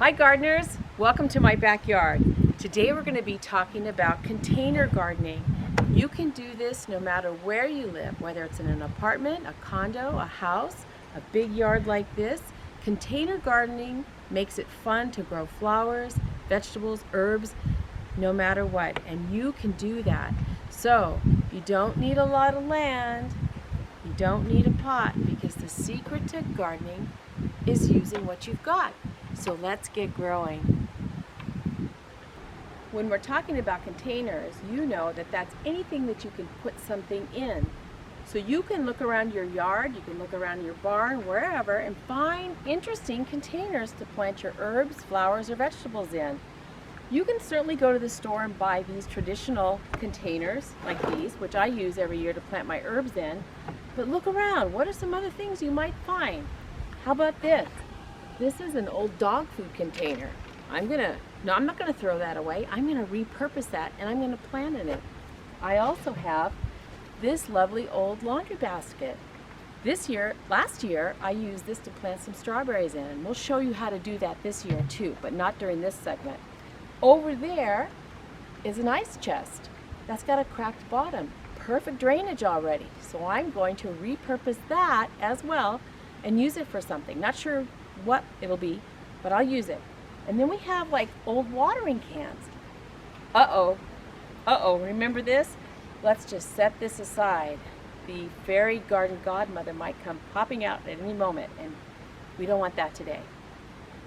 Hi gardeners, welcome to my backyard. Today we're going to be talking about container gardening. You can do this no matter where you live, whether it's in an apartment, a condo, a house, a big yard like this. Container gardening makes it fun to grow flowers, vegetables, herbs, no matter what, and you can do that. So you don't need a lot of land, you don't need a pot, because the secret to gardening is using what you've got. So let's get growing. When we're talking about containers, you know that that's anything that you can put something in. So you can look around your yard, you can look around your barn, wherever, and find interesting containers to plant your herbs, flowers, or vegetables in. You can certainly go to the store and buy these traditional containers like these, which I use every year to plant my herbs in. But look around, what are some other things you might find? How about this? This is an old dog food container. I'm not gonna throw that away. I'm gonna repurpose that and I'm gonna plant in it. I also have this lovely old laundry basket. Last year, I used this to plant some strawberries in, and we'll show you how to do that this year too, but not during this segment. Over there is an ice chest. That's got a cracked bottom. Perfect drainage already. So I'm going to repurpose that as well and use it for something. Not sure what it'll be, but I'll use it. And then we have like old watering cans. Remember this? Let's just set this aside. The fairy garden godmother might come popping out at any moment, and we don't want that today.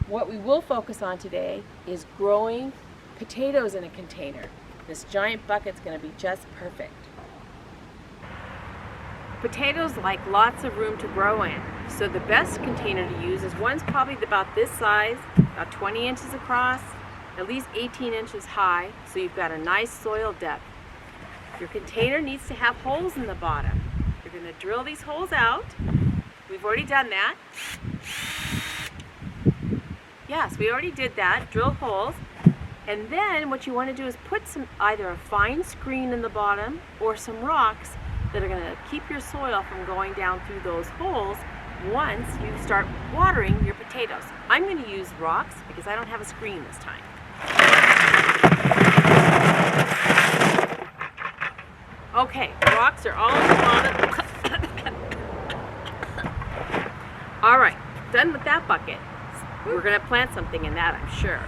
What we will focus on today is growing potatoes in a container. This giant bucket's going to be just perfect. Potatoes like lots of room to grow in, so the best container to use is one's probably about this size, about 20 inches across, at least 18 inches high, so you've got a nice soil depth. Your container needs to have holes in the bottom. You're going to drill these holes out. We've already done that. Yes, we already did that, drill holes. And then what you want to do is put either a fine screen in the bottom or some rocks that are going to keep your soil from going down through those holes once you start watering your potatoes. I'm going to use rocks because I don't have a screen this time. Okay, rocks are all in the bottom. All right, done with that bucket. We're going to plant something in that, I'm sure.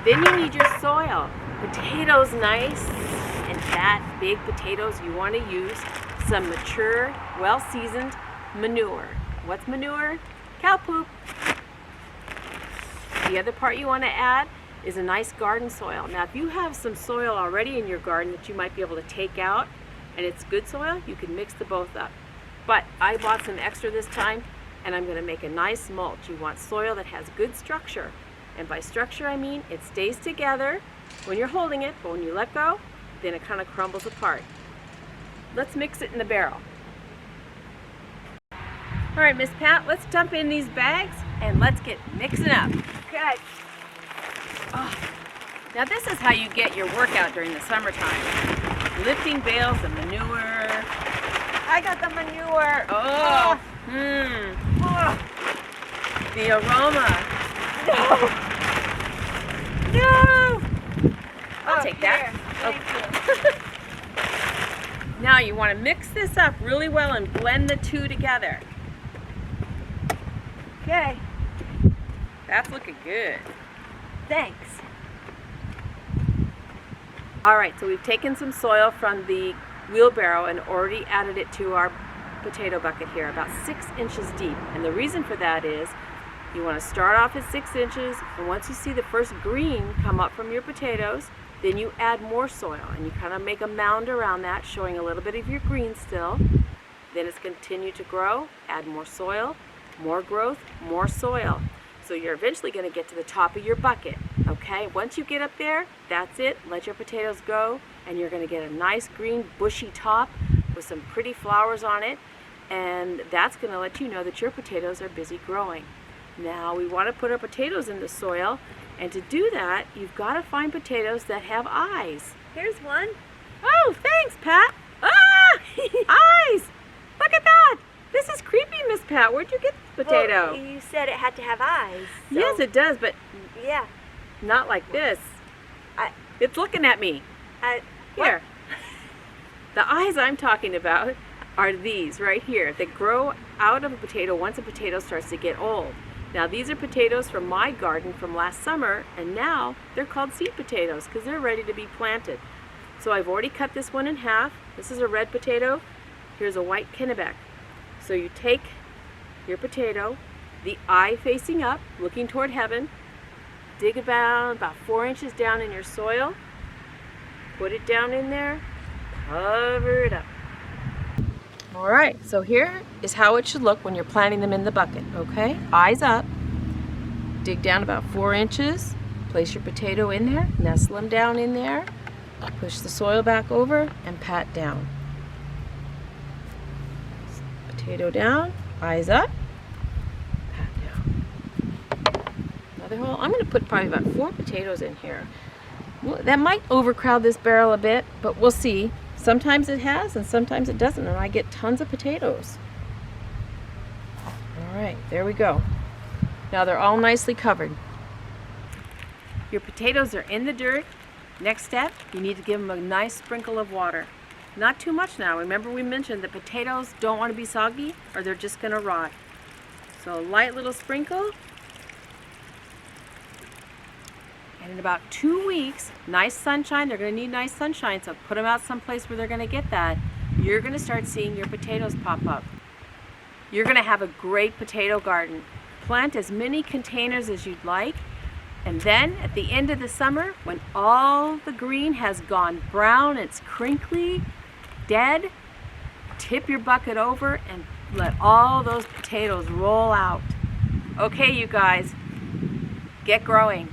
Then you need your soil. Potatoes, nice and fat, big potatoes. You want to use some mature, well-seasoned manure. What's manure? Cow poop. The other part you want to add is a nice garden soil. Now, if you have some soil already in your garden that you might be able to take out, and it's good soil, you can mix the both up. But I bought some extra this time, and I'm going to make a nice mulch. You want soil that has good structure. And by structure, I mean it stays together when you're holding it, but when you let go, then it kind of crumbles apart. Let's mix it in the barrel. All right, Miss Pat, let's dump in these bags and let's get mixing up. Okay. Oh. Now this is how you get your workout during the summertime. Lifting bales of manure. I got the manure. Oh. The aroma. No. I'll take that. Thank you. Now you want to mix this up really well and blend the two together. Okay. That's looking good. Thanks. All right, so we've taken some soil from the wheelbarrow and already added it to our potato bucket here, about 6 inches deep. And the reason for that is you want to start off at 6 inches, and once you see the first green come up from your potatoes, then you add more soil and you kind of make a mound around that, showing a little bit of your green still. Then it's continue to grow, add more soil, more growth, more soil. So you're eventually going to get to the top of your bucket. Okay, once you get up there, that's it. Let your potatoes go, and you're going to get a nice green bushy top with some pretty flowers on it, and that's going to let you know that your potatoes are busy growing. Now we want to put our potatoes in the soil, and to do that, you've got to find potatoes that have eyes. Here's one. Oh, thanks, Pat. Ah! Eyes! Look at that! This is creepy, Miss Pat. Where'd you get potato. Well, you said it had to have eyes. So, Yes, it does, but Yeah. not like this. I- It's looking at me. Here. The eyes I'm talking about are these right here that grow out of a potato once a potato starts to get old. Now these are potatoes from my garden from last summer, and now they're called seed potatoes because they're ready to be planted. So I've already cut this one in half. This is a red potato. Here's a white Kennebec. So you take your potato, the eye facing up, looking toward heaven, dig about 4 inches down in your soil, put it down in there, cover it up. All right, so here is how it should look when you're planting them in the bucket, okay? Eyes up, dig down about 4 inches, place your potato in there, nestle them down in there, push the soil back over, and pat down. Potato down, eyes up, pat down. Another hole. I'm going to put probably about 4 potatoes in here. Well, that might overcrowd this barrel a bit, but we'll see. Sometimes it has and sometimes it doesn't, and I get tons of potatoes. All right, there we go. Now they're all nicely covered. Your potatoes are in the dirt. Next step, you need to give them a nice sprinkle of water. Not too much now. Remember we mentioned that potatoes don't want to be soggy or they're just going to rot. So a light little sprinkle. And in about 2 weeks, nice sunshine, they're going to need nice sunshine, so put them out someplace where they're going to get that. You're going to start seeing your potatoes pop up. You're going to have a great potato garden. Plant as many containers as you'd like, and then at the end of the summer, when all the green has gone brown, it's crinkly, dead, tip your bucket over and let all those potatoes roll out. Okay, you guys, get growing.